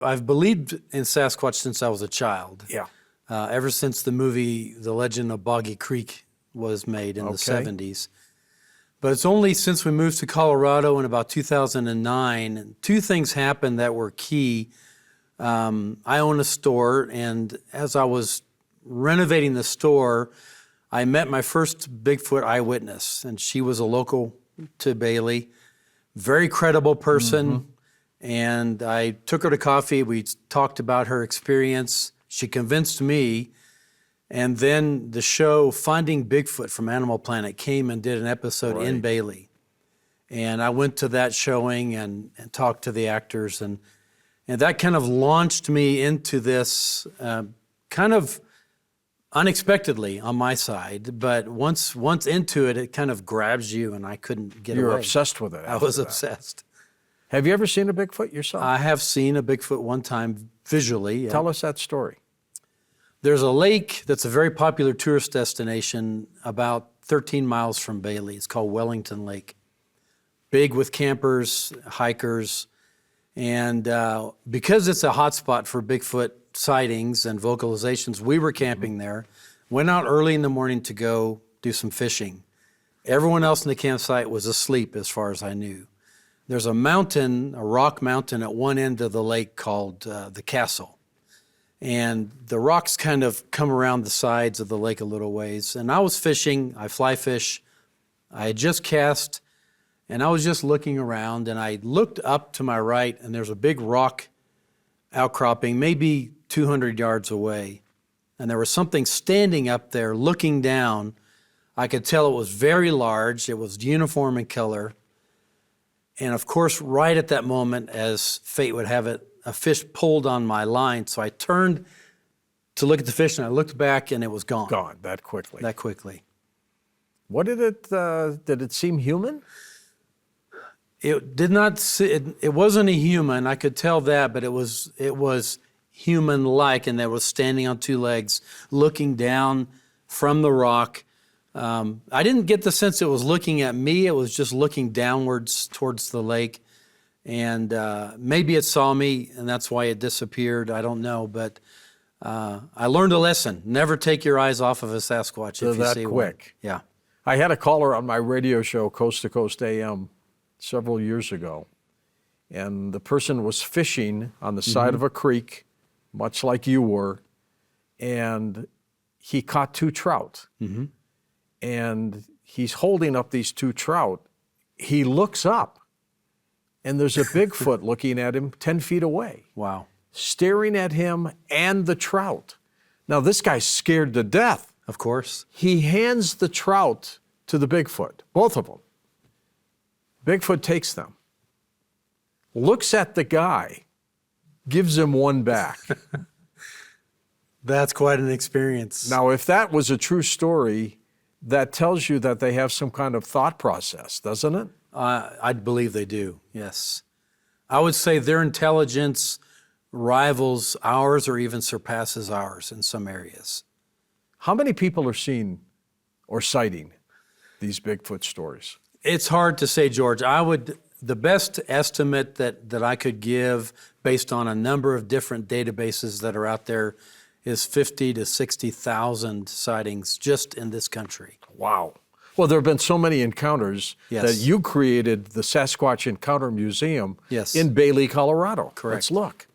I've believed in Sasquatch since I was a child. Yeah. Ever since the movie The Legend of Boggy Creek was made in the 70s. But it's only since we moved to Colorado in about 2009, two things happened that were key. I own a store, and as I was renovating the store, I met my first Bigfoot eyewitness, and she was a local to Bailey, very credible person. And I took her to coffee. We talked about her experience. She convinced me. And then the show Finding Bigfoot from Animal Planet came and did an episode in Bailey. And I went to that showing and talked to the actors. And that kind of launched me into this kind of unexpectedly on my side. But once into it, it kind of grabs you, and I couldn't get away. You were obsessed with it. I was obsessed. Have you ever seen a Bigfoot yourself? I have seen a Bigfoot one time visually. Tell us that story. There's a lake that's a very popular tourist destination about 13 miles from Bailey. It's called Wellington Lake. Big with campers, hikers. And because it's a hotspot for Bigfoot sightings and vocalizations, we were camping there. Went out early in the morning to go do some fishing. Everyone else in the campsite was asleep as far as I knew. There's a mountain, a rock mountain at one end of the lake called the Castle. And the rocks kind of come around the sides of the lake a little ways. And I was fishing, I fly fish. I had just cast, and I was just looking around, and I looked up to my right, and there's a big rock outcropping, maybe 200 yards away. And there was something standing up there looking down. I could tell it was very large. It was uniform in color. And of course, right at that moment, as fate would have it, a fish pulled on my line. So I turned to look at the fish, and I looked back, and it was gone. Gone that quickly. That quickly. What did it seem human? It did not. It wasn't a human. I could tell that, but it was human-like, and it was standing on two legs, looking down from the rock. I didn't get the sense it was looking at me. It was just looking downwards towards the lake. And maybe it saw me, and that's why it disappeared. I don't know. But I learned a lesson. Never take your eyes off of a Sasquatch if you see one. That quick. Yeah. I had a caller on my radio show, Coast to Coast AM, several years ago. And the person was fishing on the side of a creek, much like you were. And he caught two trout. And he's holding up these two trout. He looks up, and there's a Bigfoot looking at him 10 feet away. Wow. Staring at him and the trout. Now, this guy's scared to death. Of course. He hands the trout to the Bigfoot, both of them. Bigfoot takes them, looks at the guy, gives him one back. That's quite an experience. Now, if that was a true story, that tells you that they have some kind of thought process, doesn't it? I believe they do, yes. I would say their intelligence rivals ours or even surpasses ours in some areas. How many people are seeing or citing these Bigfoot stories? It's hard to say, George. The best estimate that I could give based on a number of different databases that are out there is 50 to 60,000 sightings just in this country. Wow. Well, there have been so many encounters that you created the Sasquatch Encounter Museum in Bailey, Colorado. Correct. Let's look.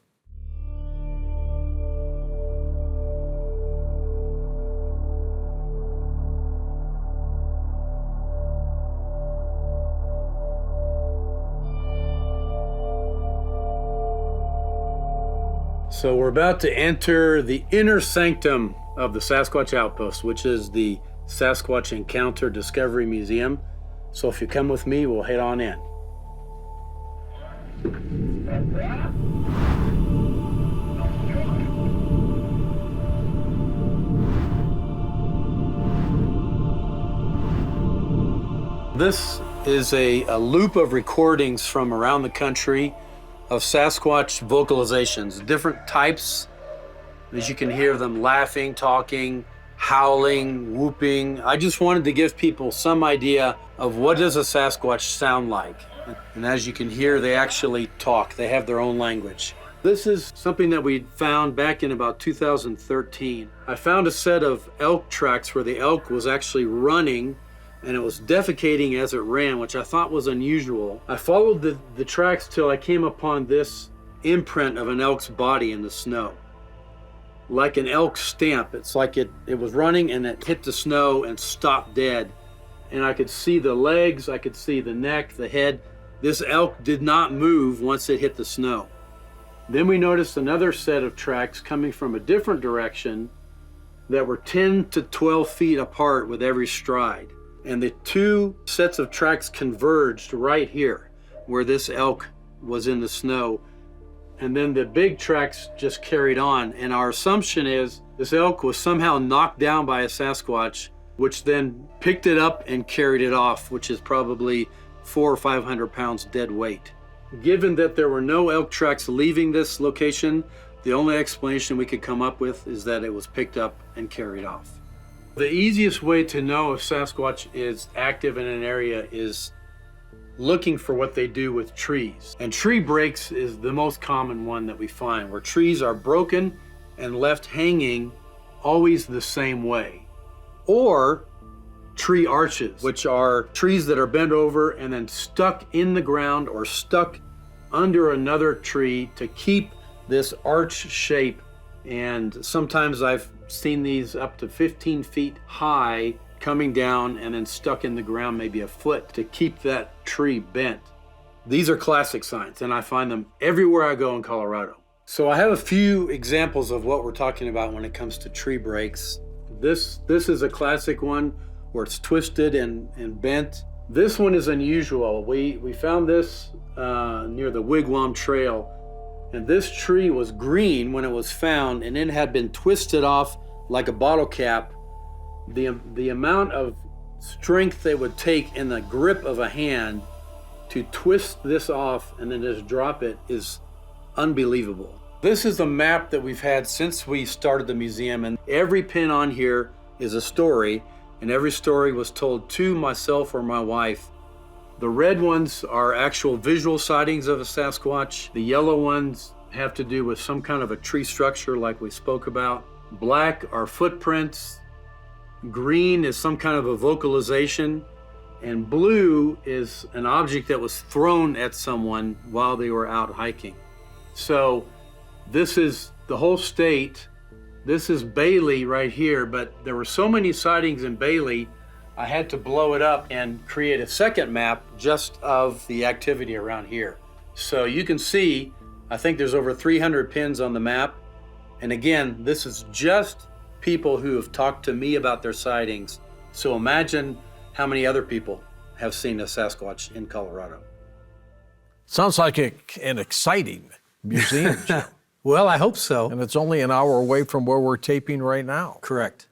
So we're about to enter the inner sanctum of the Sasquatch Outpost, which is the Sasquatch Encounter Discovery Museum. So if you come with me, we'll head on in. This is a loop of recordings from around the country of Sasquatch vocalizations, different types. As you can hear them laughing, talking, howling, whooping. I just wanted to give people some idea of what does a Sasquatch sound like. And as you can hear, they actually talk. They have their own language. This is something that we found back in about 2013. I found a set of elk tracks where the elk was actually running and it was defecating as it ran, which I thought was unusual. I followed the tracks till I came upon this imprint of an elk's body in the snow. Like an elk stamp. It's like it was running and it hit the snow and stopped dead. And I could see the legs, I could see the neck, the head. This elk did not move once it hit the snow. Then we noticed another set of tracks coming from a different direction that were 10 to 12 feet apart with every stride. And the two sets of tracks converged right here where this elk was in the snow. And then the big tracks just carried on. And our assumption is this elk was somehow knocked down by a Sasquatch, which then picked it up and carried it off, which is probably 400 or 500 pounds dead weight. Given that there were no elk tracks leaving this location, the only explanation we could come up with is that it was picked up and carried off. The easiest way to know if Sasquatch is active in an area is looking for what they do with trees. And tree breaks is the most common one that we find, where trees are broken and left hanging always the same way. Or tree arches, which are trees that are bent over and then stuck in the ground or stuck under another tree to keep this arch shape. And sometimes I've seen these up to 15 feet high coming down and then stuck in the ground maybe a foot to keep that tree bent. These are classic signs, and I find them everywhere I go in Colorado. So I have a few examples of what we're talking about when it comes to tree breaks. This is a classic one where it's twisted and bent. This one is unusual. We found this near the Wigwam Trail, and this tree was green when it was found, and it had been twisted off like a bottle cap. The amount of strength it would take in the grip of a hand to twist this off and then just drop it is unbelievable. This is a map that we've had since we started the museum, and every pin on here is a story, and every story was told to myself or my wife. The red ones are actual visual sightings of a Sasquatch. The yellow ones have to do with some kind of a tree structure like we spoke about. Black are footprints. Green is some kind of a vocalization. And blue is an object that was thrown at someone while they were out hiking. So this is the whole state. This is Bailey right here, but there were so many sightings in Bailey, I had to blow it up and create a second map just of the activity around here. So you can see, I think there's over 300 pins on the map. And again, this is just people who have talked to me about their sightings. So imagine how many other people have seen a Sasquatch in Colorado. Sounds like an exciting museum show. Well, I hope so. And it's only an hour away from where we're taping right now. Correct.